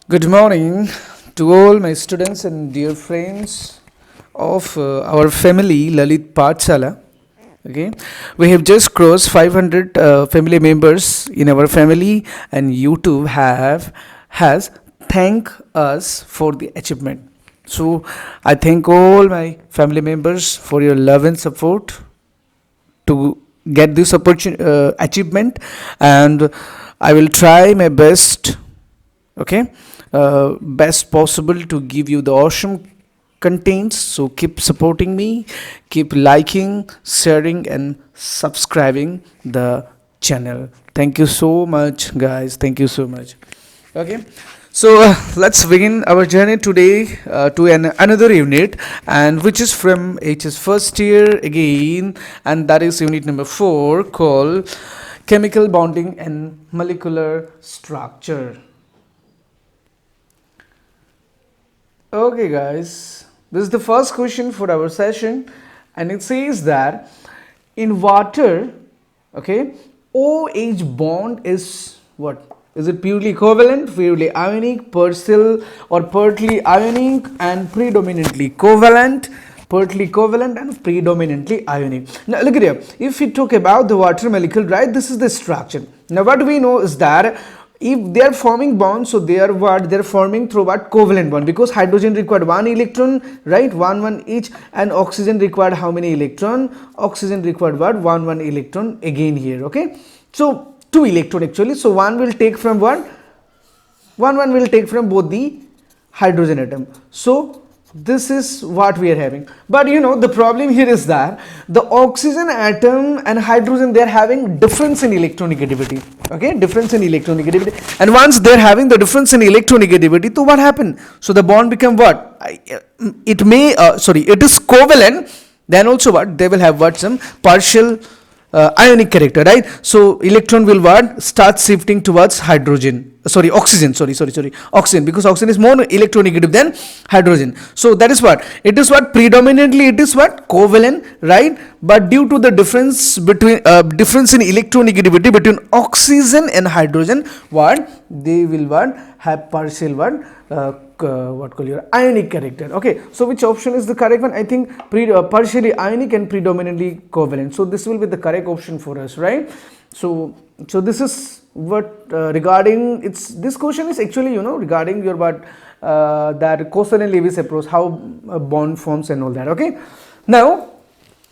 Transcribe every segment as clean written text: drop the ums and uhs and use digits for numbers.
Good morning to all my students and dear friends of our family Lalit Pathshala. Okay, we have just crossed 500 family members in our family, and YouTube have has thanked us for the achievement. So I thank all my family members for your love and support to get this achievement, and I will try my best, okay, best possible to give you the awesome contents. So keep supporting me, keep liking, sharing and subscribing the channel. Thank you so much, guys. Thank you so much. Okay, so let's begin our journey today to another unit, and which is from HS first year again, and that is unit number 4 called chemical bonding and molecular structure. Okay, guys, this is the first question for our session, and it says that in water, okay, OH bond is what? Is it purely covalent, purely ionic, partial or partly ionic, and predominantly covalent? Partly covalent and predominantly ionic. Now look at here. If we talk about the water molecule, right, this is the structure. Now what we know is that if they are forming bonds, so they are what? They are forming through what? Covalent bond, because hydrogen required 1 electron, right? 1 each, and oxygen required how many electron? Oxygen required what? 1 electron again here, okay? So 2 electron actually. So one will take from what? One will take from both the hydrogen atom. So this is what we are having. But you know, the problem here is that the oxygen atom and hydrogen, they are having difference in electronegativity. Okay, difference in electronegativity. And once they are having the difference in electronegativity, so what happened? So the bond become what? It may it is covalent. Then also what? They will have what? Some partial ionic character, right? So electron will what? Start shifting towards hydrogen. Oxygen. Oxygen, because oxygen is more electronegative than hydrogen. So that is what? It is what? Predominantly it is what? Covalent, right? But due to the difference between difference in electronegativity between oxygen and hydrogen, what? They will what? Have partial what? What call your ionic character. Okay, so which option is the correct one? I think partially ionic and predominantly covalent. So this will be the correct option for us, right? So this is what regarding this question is actually, you know, regarding your what that Coulson and Lewis approach, how bond forms and all that. Okay, now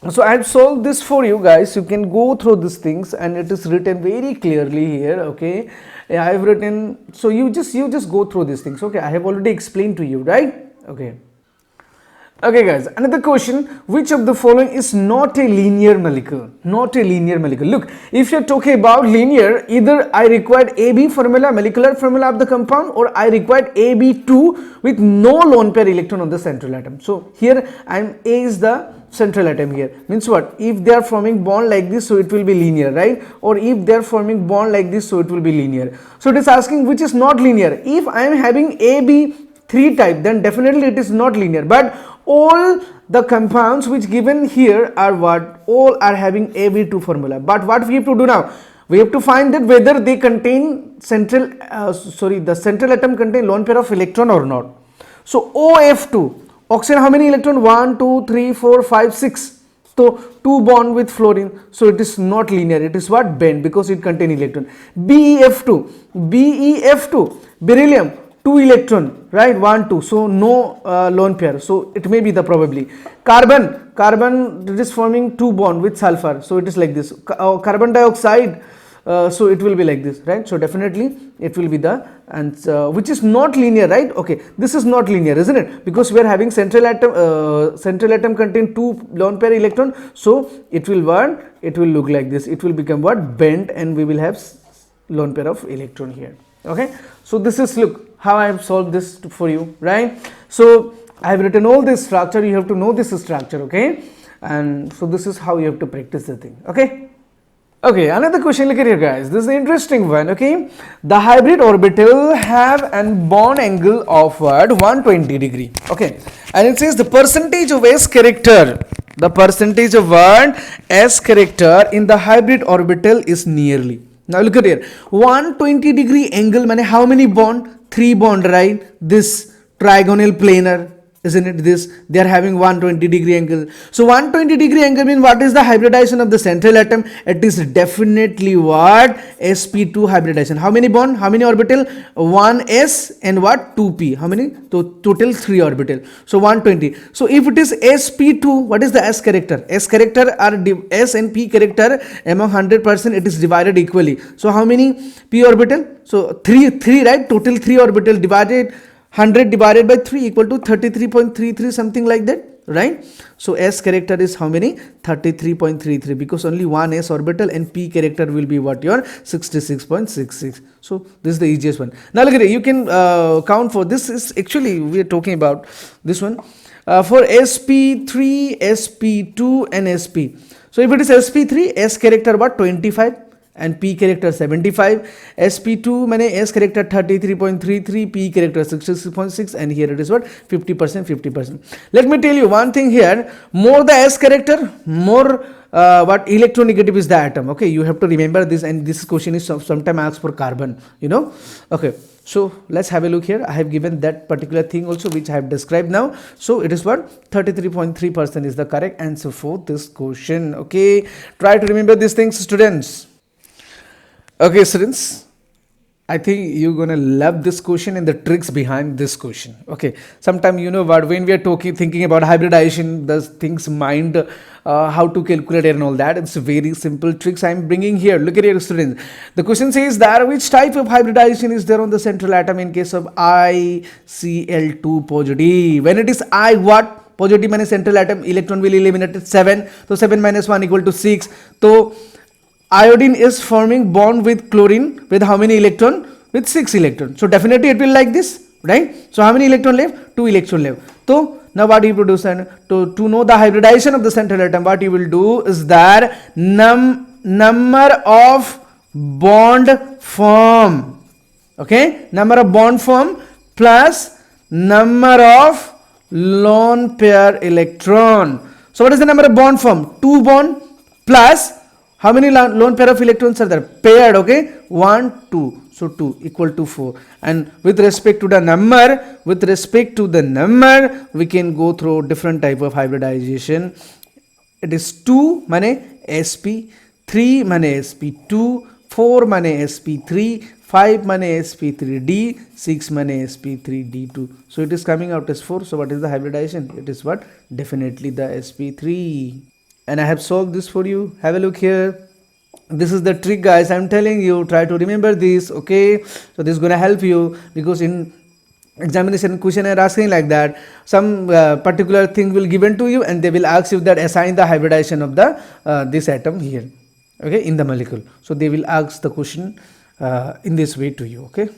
so I have solved this for you guys. You can go through these things, and it is written very clearly here. Okay, I have written, so you just go through these things. Okay, I have already explained to you, right? Okay guys, another question: which of the following is not a linear molecule? Not a linear molecule. Look, if you're talking about linear, either I required AB formula, molecular formula of the compound, or I required AB2 with no lone pair electron on the central atom. So here A is the central atom here. Means what? If they are forming bond like this, so it will be linear, right? Or if they are forming bond like this, so it will be linear. So it is asking which is not linear. If I am having AB3 type, then definitely it is not linear. But all the compounds which given here are what? All are having AB2 formula. But what we have to do now? We have to find that whether they contain central, the central atom contain lone pair of electron or not. So OF2, oxygen how many electron? 1, 2, 3, 4, 5, 6. So 2 bond with fluorine. So it is not linear. It is what? Bent, because it contain electron. BEF2, beryllium, 2 electron, right? 1, 2. So no lone pair. So it may be the probably. Carbon it is forming 2 bond with sulfur. So it is like this. Carbon dioxide. So it will be like this, right? So definitely it will be the answer, which is not linear, right? Okay, this is not linear, isn't it? Because we are having central atom contain 2 lone pair electron. So it will what? It will look like this. It will become what? Bent, and we will have lone pair of electron here. Okay, so this is, look how I have solved this for you, right? So I have written all this structure. You have to know this structure, okay? And so this is how you have to practice the thing, okay? Okay, another question, look at here guys, this is an interesting one, okay? The hybrid orbital have an bond angle of what? 120 degree, okay? And it says the percentage of S character, the percentage of what? S character in the hybrid orbital is nearly, Now look at here. 120-degree angle means how many bond? 3 bond, right? This trigonal planar, isn't it? This, they are having 120-degree angle. So 120-degree angle means what is the hybridization of the central atom? It is definitely what? sp2 hybridization. How many bond? How many orbital? 1s and what? 2p. How many? So total 3 orbital. So 120. So if it is sp2, what is the s character? S character are s and p character among 100%, it is divided equally. So how many p orbital? So 3, right? Total 3 orbital divided 100 divided by 3 equal to 33.33, something like that, right? So s character is how many? 33.33, because only one s orbital, and p character will be what? Your 66.66. So this is the easiest one. Now look at it. You can count for this. Is actually we are talking about this one for sp3, sp2 and sp. So if it is sp3, s character what? 25 and p character 75. sp2 means s character 33.33, p character 66.6, and here it is what? 50%, 50%. Let me tell you one thing here. More the s character, more what electronegative is the atom. Okay, you have to remember this, and this question is sometime asked for carbon, you know. Okay, so let's have a look here. I have given that particular thing also, which I have described now. So it is what? 33.3% is the correct answer for this question. Okay, try to remember these things, students. Okay, students, I think you're gonna love this question and the tricks behind this question. Okay, sometimes you know what, when we are thinking about hybridization, the things mind how to calculate and all that. It's very simple tricks I'm bringing here. Look at your students. The question says that which type of hybridization is there on the central atom in case of ICl2 positive? When it is I what? Positive means central atom, electron will eliminate 7. So 7 minus 1 equal to 6. So iodine is forming bond with chlorine with how many electron? With 6 electron. So definitely it will like this, right? So how many electron left? 2 electron left. So now what you will do, to know the hybridization of the central atom, what you will do is that number of bond form, okay, number of bond form plus number of lone pair electron. So what is the number of bond form? 2 bond plus how many lone pair of electrons are there? Paired, okay? 1, 2. So 2 equal to 4. And with respect to the number, we can go through different type of hybridization. It is 2 mane sp, 3 mane sp2, 4 mane sp3, 5 mane sp3d, 6 mane sp3d2. So it is coming out as 4. So what is the hybridization? It is what? Definitely the sp3. And I have solved this for you. Have a look here. This is the trick, guys. I'm telling you, try to remember this, okay? So this is going to help you, because in examination question are asking like that, some particular thing will given to you, and they will ask you that assign the hybridization of the this atom here, okay, in the molecule. So they will ask the question in this way to you, okay?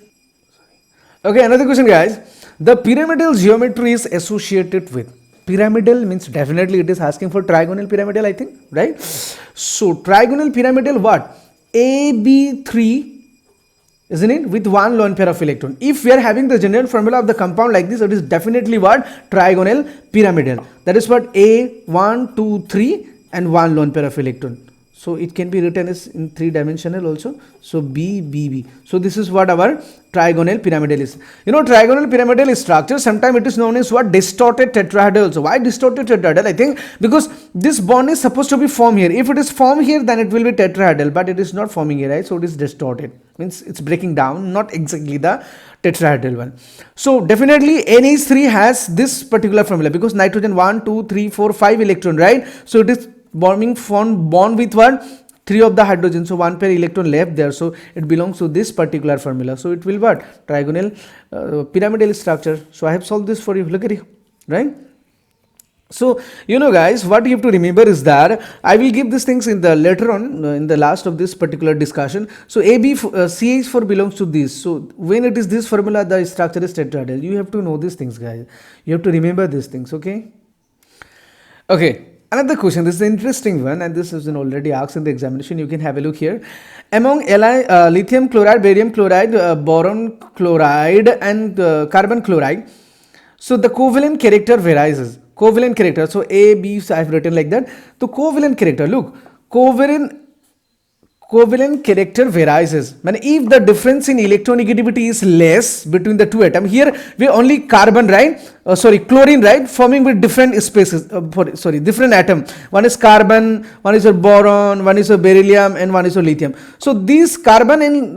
Okay, another question, guys. The pyramidal geometry is associated with. Pyramidal means definitely it is asking for trigonal pyramidal, I think, right? So trigonal pyramidal what? AB3, isn't it? With one lone pair of electron. If we are having the general formula of the compound like this, it is definitely what? Trigonal pyramidal. That is what? A1, 2, 3 and one lone pair of electron. So it can be written as in 3-dimensional also. So B, B, B. So this is what our trigonal pyramidal is. You know, trigonal pyramidal structure, sometimes it is known as what? Distorted tetrahedral. So why distorted tetrahedral? I think because this bond is supposed to be formed here. If it is formed here, then it will be tetrahedral, but it is not forming here, right? So it is distorted. Means it's breaking down, not exactly the tetrahedral one. So definitely NH3 has this particular formula, because nitrogen 1, 2, 3, 4, 5 electron, right? So it is bond with what? 3 of the hydrogen, so 1 pair electron left there, so it belongs to this particular formula. So it will what? Trigonal pyramidal structure. So I have solved this for you. Look at it, right? So you know, guys, what you have to remember is that I will give these things in the later on in the last of this particular discussion. So CH4 belongs to this. So when it is this formula, the structure is tetrahedral. You have to know these things, guys. You have to remember these things, okay? Okay. Another question, this is an interesting one, and this has been already asked in the examination. You can have a look here. Among lithium chloride, barium chloride, boron chloride and carbon chloride, so the covalent character varies. Covalent character, so A, B, so I have written like that. So covalent character, look, covalent covalent character varies is, if the difference in electronegativity is less between the two atoms, here we only carbon, right, chlorine, right, forming with different spaces, different atom. One is carbon, one is a boron, one is a beryllium, and one is a lithium. So these carbon and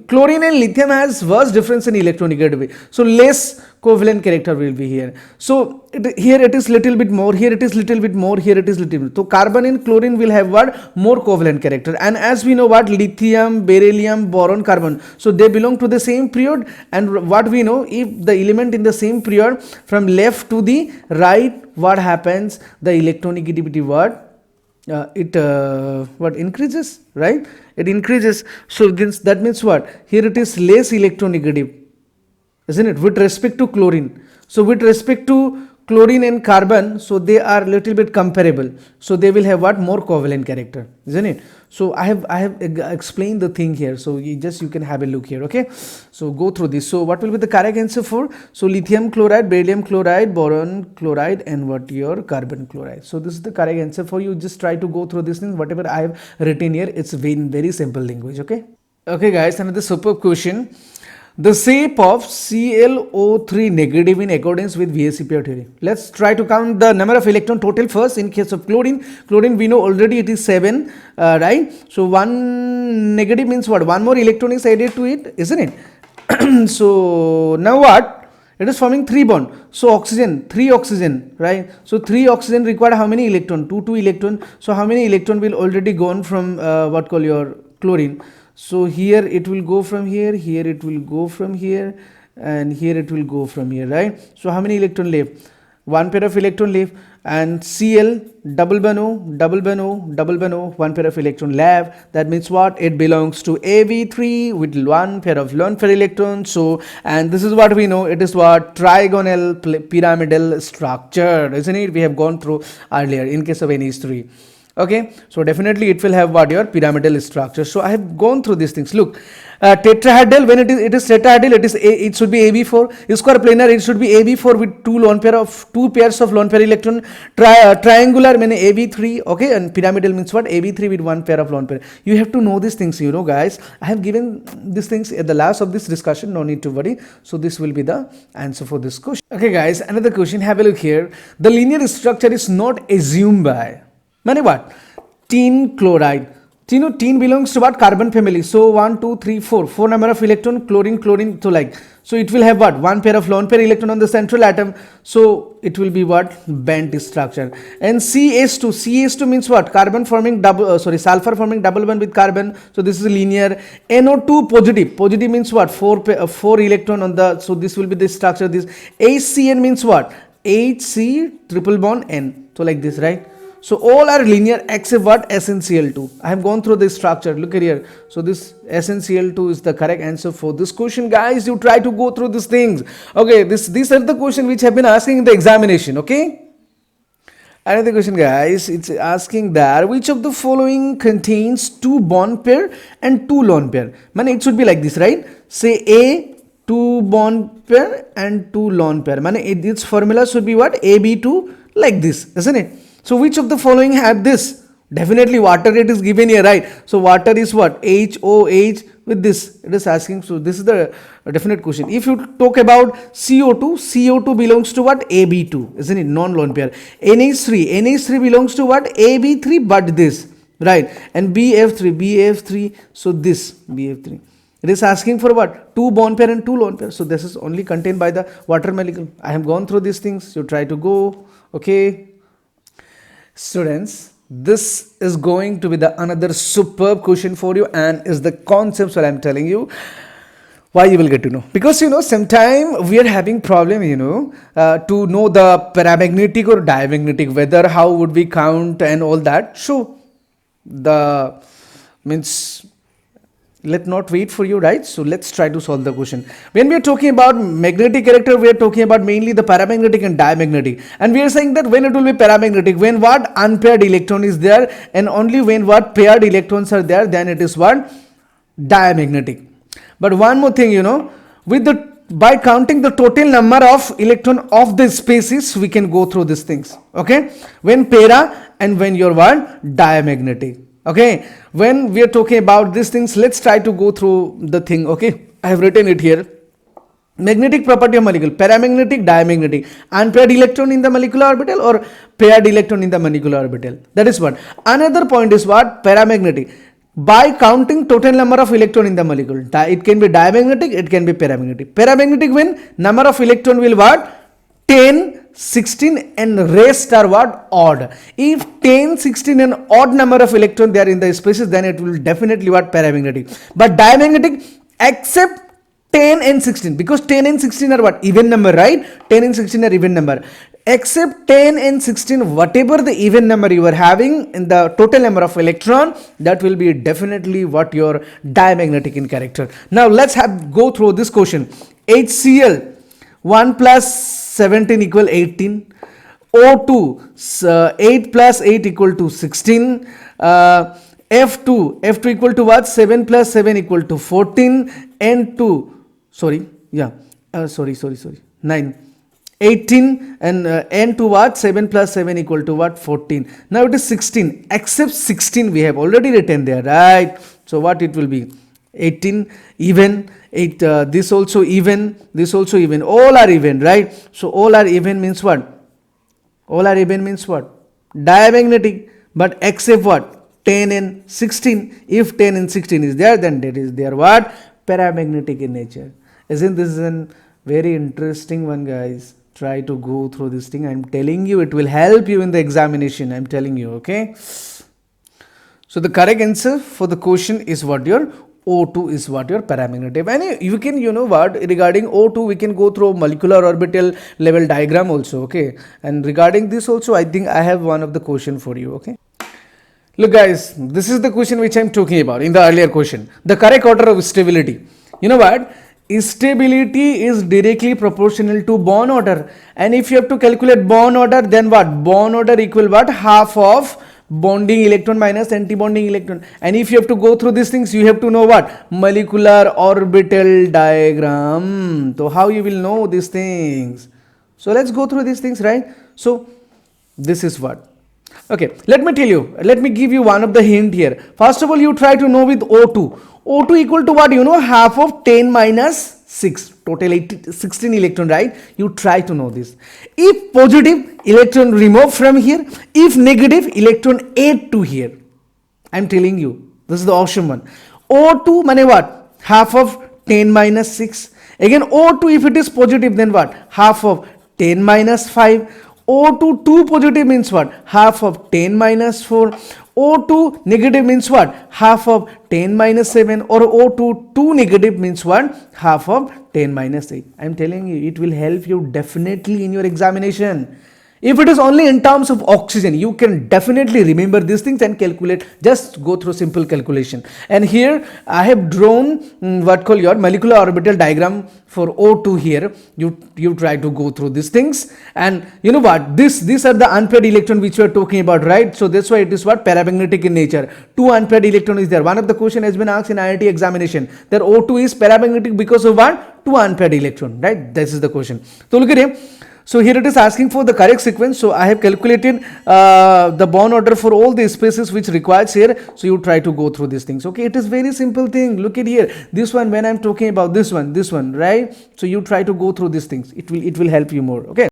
chlorine and lithium has worse difference in electronegativity, so less covalent character will be here. So here it is little bit more, here it is little bit more, here it is little bit. So carbon and chlorine will have what? More covalent character. And as we know what? Lithium, beryllium, boron, carbon. So they belong to the same period. And what we know, if the element in the same period from left to the right, what happens? The electronegativity what increases, right? It increases. So that means what? Here it is less electronegative, isn't it, with respect to chlorine. So with respect to chlorine and carbon, so they are little bit comparable, so they will have what? More covalent character, isn't it? So I have explained the thing here, so you can have a look here. Okay, so go through this. So what will be the correct answer for? So lithium chloride, beryllium chloride, boron chloride, and what your carbon chloride. So this is the correct answer for you. Just try to go through these things, whatever I have written here. It's in very simple language. Okay guys, another superb question. The shape of ClO3 negative in accordance with VSEPR theory. Let's try to count the number of electron total first. In case of chlorine we know already it is 7, right? So 1 negative means what? 1 more electron is added to it, isn't it? So now what? It is forming 3 bond. So oxygen, 3 oxygen, right? So 3 oxygen require how many electron? 2 electron. So how many electron will already gone from your chlorine? So here it will go from here, here it will go from here, and here it will go from here, right? So how many electron left? 1 pair of electron left, and Cl double bond O, double bond O, double bond O, 1 pair of electron left. That means what? It belongs to Ab3 with 1 pair of lone pair electrons. So, and this is what we know. It is what? Trigonal pyramidal structure, isn't it? We have gone through earlier in case of NH3. Okay, so definitely it will have what? Your pyramidal structure. So I have gone through these things. Look, tetrahedral, when it is tetrahedral, it should be AB4. Square planar, it should be AB4 with 2 pairs of lone pair electron. Triangular means AB3. Okay, and pyramidal means what? AB3 with 1 pair of lone pair. You have to know these things, guys. I have given these things at the last of this discussion. No need to worry. So this will be the answer for this question. Okay, guys, another question. Have a look here. The linear structure is not assumed by. What? Tin chloride. Tin belongs to what? Carbon family. So 1, 2, 3, 4. 4 number of electron, chlorine. So like. So it will have what? 1 pair of lone pair electron on the central atom. So it will be what? Bent structure. And CH2. CH2 means what? Carbon forming sulfur forming double bond with carbon. So this is linear. NO2 positive. Positive means what? 4 electron on the. So this will be the structure. This HCN means what? HC triple bond N. So like this, right? So all are linear except what? SnCl2. I have gone through this structure. Look at here. So this SnCl2 is the correct answer for this question, guys. You try to go through these things. Okay, these are the questions which have been asking in the examination. Okay. Another question, guys. It's asking that which of the following contains 2 bond pair and 2 lone pair. It should be like this, right? Say A, 2 bond pair and 2 lone pair. Its formula should be what? AB2, like this, isn't it? So which of the following have this? Definitely water, it is given here, right? So water is what? HOH with this. It is asking. So this is the definite question. If you talk about CO2, CO2 belongs to what? AB2, isn't it? Non-lone pair. NH3 belongs to what? AB3 but this, right? And BF3. So this BF3. It is asking for what? 2 bond pair and 2 lone pair. So this is only contained by the water molecule. I have gone through these things. You try to go. Okay. Students, this is going to be the another superb question for you, and is the concepts what I am telling you. Why you will get to know, because sometime we are having problem to know the paramagnetic or diamagnetic weather, how would we count and all that. So the means let not wait for you, right? So let's try to solve the question. When we are talking about magnetic character, we are talking about mainly the paramagnetic and diamagnetic, and we are saying that when it will be paramagnetic, when what? Unpaired electron is there, and only when what? Paired electrons are there, then it is what? Diamagnetic. But one more thing, by counting the total number of electron of the species, we can go through these things. Okay, when para and when your what? Diamagnetic. Okay, when we are talking about these things, let's try to go through the thing. Okay, I have written it here. Magnetic property of molecule: paramagnetic, diamagnetic, unpaired electron in the molecular orbital or paired electron in the molecular orbital. That is what. Another point is what? Paramagnetic. By counting total number of electron in the molecule, it can be diamagnetic, it can be paramagnetic. Paramagnetic when number of electron will what? 10, 16 and rest are what? Odd. If 10, 16 and odd number of electron they are in the species, then it will definitely what? Paramagnetic. But diamagnetic except 10 and 16, because 10 and 16 are what? Even number, right? 10 and 16 are even number. Except 10 and 16, whatever the even number you are having in the total number of electron, that will be definitely what your diamagnetic in character. Now let's go through this question. HCl 1 plus 17 equal 18. O2 8 plus 8 equal to 16. F2 equal to what? 7 plus 7 equal to 14. N2 9. 18 and N2 what? 7 plus 7 equal to what? 14. Now it is 16. Except 16 we have already written there, right? So what it will be? 18 even, this also even, this also even. All are even, right? So all are even means what? All are even means what? Diamagnetic. But except what? 10 and 16. If 10 and 16 is there, then that is there what? Paramagnetic in nature. Isn't this a very interesting one, guys? Try to go through this thing. I'm telling you, it will help you in the examination. I'm telling you, okay? So the correct answer for the question is what? Your O2 is what? Your paramagnetic. And you can, you know what, regarding O2 we can go through molecular orbital level diagram also, okay? And regarding this also, I think I have one of the question for you, okay? Look guys, this is the question which I am talking about in the earlier question. The correct order of stability. You know what? Stability is directly proportional to bond order. And if you have to calculate bond order, then what? Bond order equal what? Half of bonding electron minus anti-bonding electron. And if you have to go through these things, you have to know what? Molecular orbital diagram. So how you will know these things? So let's go through these things, right? So this is what? Okay, let me tell you, let me give you one of the hint here. First of all, you try to know with O2. O2 equal to what? You know, half of 10 minus 6, total 16 electron, right? You try to know this. If positive, electron remove from here. If negative, electron add to here. I'm telling you, this is the awesome one. O2 means what? Half of 10 minus 6. Again, O2 if it is positive, then what? Half of 10 minus 5. O2 2 positive means what? Half of 10 minus 4. O2 negative means what? Half of 10 minus 7. Or O2 2 negative means what? Half of 10 minus 8. I am telling you, it will help you definitely in your examination. If it is only in terms of oxygen, you can definitely remember these things and calculate. Just go through simple calculation. And here I have drawn what call your molecular orbital diagram for O2 here. You try to go through these things. And you know what? These are the unpaired electron which we are talking about, right? So that's why it is what? Paramagnetic in nature. 2 unpaired electron is there. One of the question has been asked in IIT examination. That O2 is paramagnetic because of what? 2 unpaired electron, right? This is the question. So look at him. So here it is asking for the correct sequence. So I have calculated the bond order for all the species which requires here. So you try to go through these things. Okay, it is very simple thing. Look at here. This one, when I'm talking about this one, right? So you try to go through these things. It will help you more. Okay.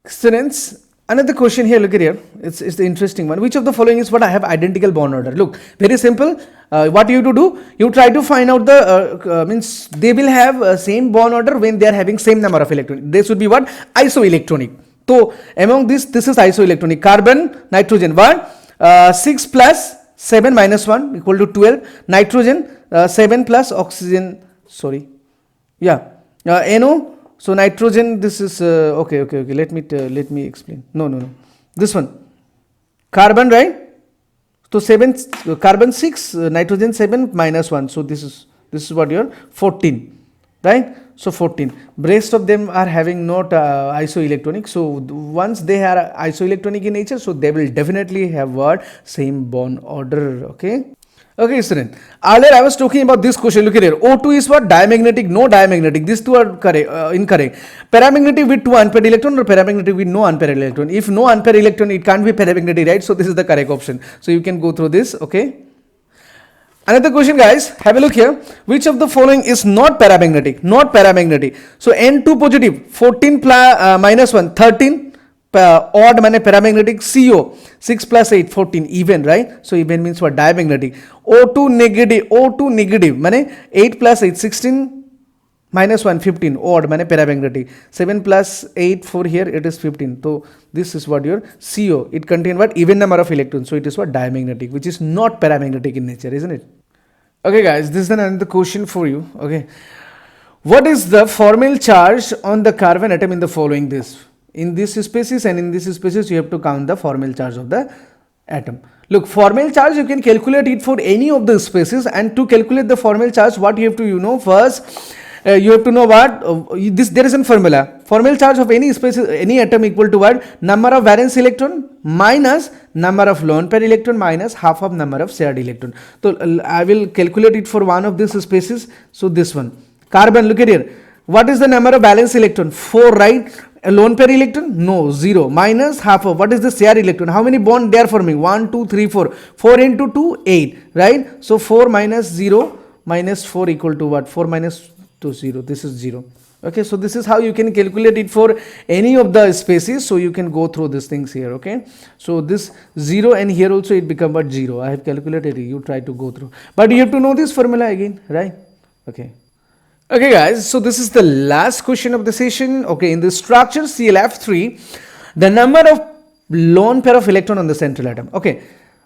Students, another question here. Look at here. It's the interesting one. Which of the following is what? I have identical bond order. Look, very simple. What you have to do? You try to find out the means they will have same bond order when they are having same number of electrons. This would be what? Isoelectronic. So among this is isoelectronic. Carbon, nitrogen. What? 6 plus 7 minus 1 equal to 12. Nitrogen 7 plus oxygen. Sorry. Yeah. NO. So nitrogen. This is okay. Let me explain. No. This one. Carbon, right? So 7 carbon 6 nitrogen 7 minus 1. So this is what your 14, right? So 14. Rest of them are having not isoelectronic. So once they are isoelectronic in nature, so they will definitely have what? Same bond order. Okay, student. Earlier I was talking about this question. Look at here. O2 is what? Diamagnetic, no diamagnetic. These two are correct, incorrect. Paramagnetic with 2 unpaired electron or paramagnetic with no unpaired electron. If no unpaired electron, it can't be paramagnetic, right? So this is the correct option. So you can go through this. Okay. Another question, guys, have a look here. Which of the following is not paramagnetic? Not paramagnetic. So N2 positive, 14 minus 1, 13. Odd mane paramagnetic. CO, 6 plus 8, 14. Even, right? So even means what? Diamagnetic. O2 negative mane 8 plus 8, 16 minus 1, 15. Odd mane paramagnetic. 7 plus 8, 4 here, it is 15. So this is what your CO. It contains what? Even number of electrons. So it is what? Diamagnetic, which is not paramagnetic in nature, isn't it? Okay, guys, this is another question for you. Okay, what is the formal charge on the carbon atom in the following this? In this species and in this species, you have to count the formal charge of the atom. Look, formal charge, you can calculate it for any of the species, and to calculate the formal charge, what you have to first, you have to know what there is a formula. Formal charge of any species, any atom equal to what? Number of valence electron minus number of lone pair electron minus half of number of shared electron. So I will calculate it for one of these species. So this one, carbon, look at here. What is the number of valence electron? 4, right? A lone pair electron? No, 0. Minus half of, what is the shared electron? How many bond they are forming? 1, 2, 3, 4. 4 into 2, 8, right? So 4 minus 0 minus 4 equal to what? 4 minus 2, 0. This is 0. Okay, so this is how you can calculate it for any of the species. So you can go through these things here. Okay, so this 0 and here also it become what? 0. I have calculated it. You try to go through, but you have to know this formula again, right? Okay. Okay, guys, so this is the last question of the session. Okay, in the structure ClF3, the number of lone pair of electron on the central atom. Okay,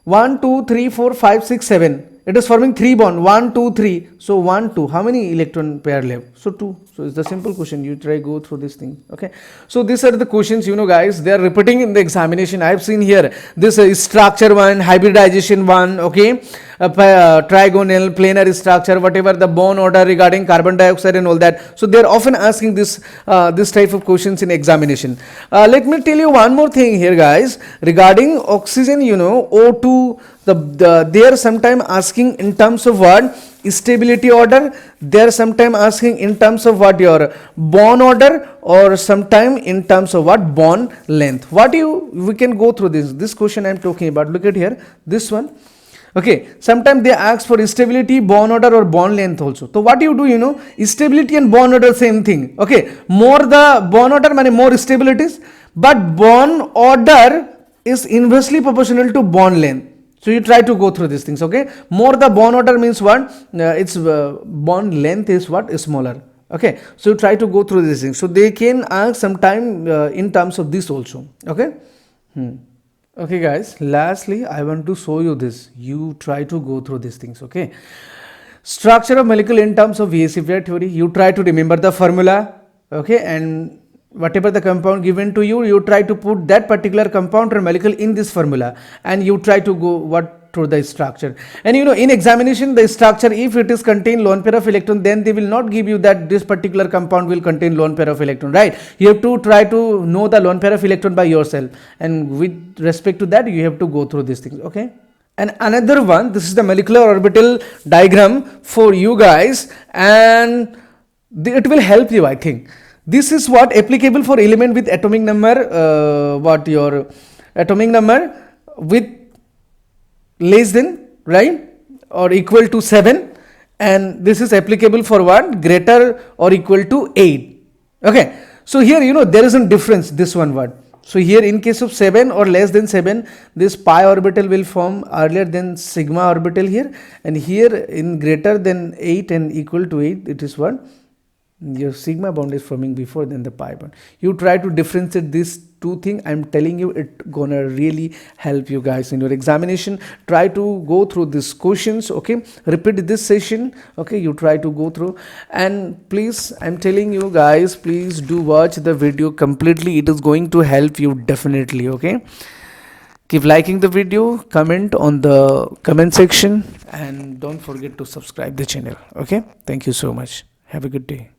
1, 2, 3, 4, 5, 6, 7. It is forming 3 bond. 1, 2, 3. So 1, 2. How many electron pair left? So 2. So it's the simple question. You try go through this thing. Okay. So these are the questions, guys, they are repeating in the examination. I have seen here this structure 1, hybridization 1. Okay. Trigonal, planar structure, whatever the bond order regarding carbon dioxide and all that. So they are often asking this type of questions in examination. Let me tell you one more thing here, guys, regarding oxygen. O2. They are sometimes asking in terms of what? Stability order. They are sometimes asking in terms of what? Your bond order, or sometime in terms of what? Bond length. We can go through this question I am talking about. Look at here, this one. Okay, sometimes they ask for stability, bond order, or bond length also. So what you do, stability and bond order same thing. Okay, more the bond order means more stabilities, but bond order is inversely proportional to bond length. So you try to go through these things. Okay, more the bond order means what? Its bond length is what? Smaller. Okay, so you try to go through these things. So they can ask sometime in terms of this also. Okay. Okay, guys, lastly I want to show you this. You try to go through these things. Okay, structure of molecule in terms of VSEPR theory. You try to remember the formula. Okay, and whatever the compound given to you, you try to put that particular compound or molecule in this formula, and you try to go through the structure. And in examination, the structure, if it is contain lone pair of electron, then they will not give you that this particular compound will contain lone pair of electron, right? You have to try to know the lone pair of electron by yourself, and with respect to that, you have to go through these things. Okay. And another one, this is the molecular orbital diagram for you guys, and it will help you, I think. This is what applicable for element with atomic number, your atomic number with less than, right, or equal to 7, and this is applicable for what? Greater or equal to 8. Okay, so here there is a difference, this one word. So here in case of 7 or less than 7, this pi orbital will form earlier than sigma orbital here, and here in greater than 8 and equal to 8, it is what? Your sigma bond is forming before than the pi bond. You try to differentiate these two things. I'm telling you, it gonna really help you guys in your examination. Try to go through these questions. Okay, repeat this session. Okay, you try to go through, and please, I'm telling you guys, please do watch the video completely. It is going to help you definitely. Okay, keep liking the video, comment on the comment section, and don't forget to subscribe the channel. Okay, thank you so much. Have a good day.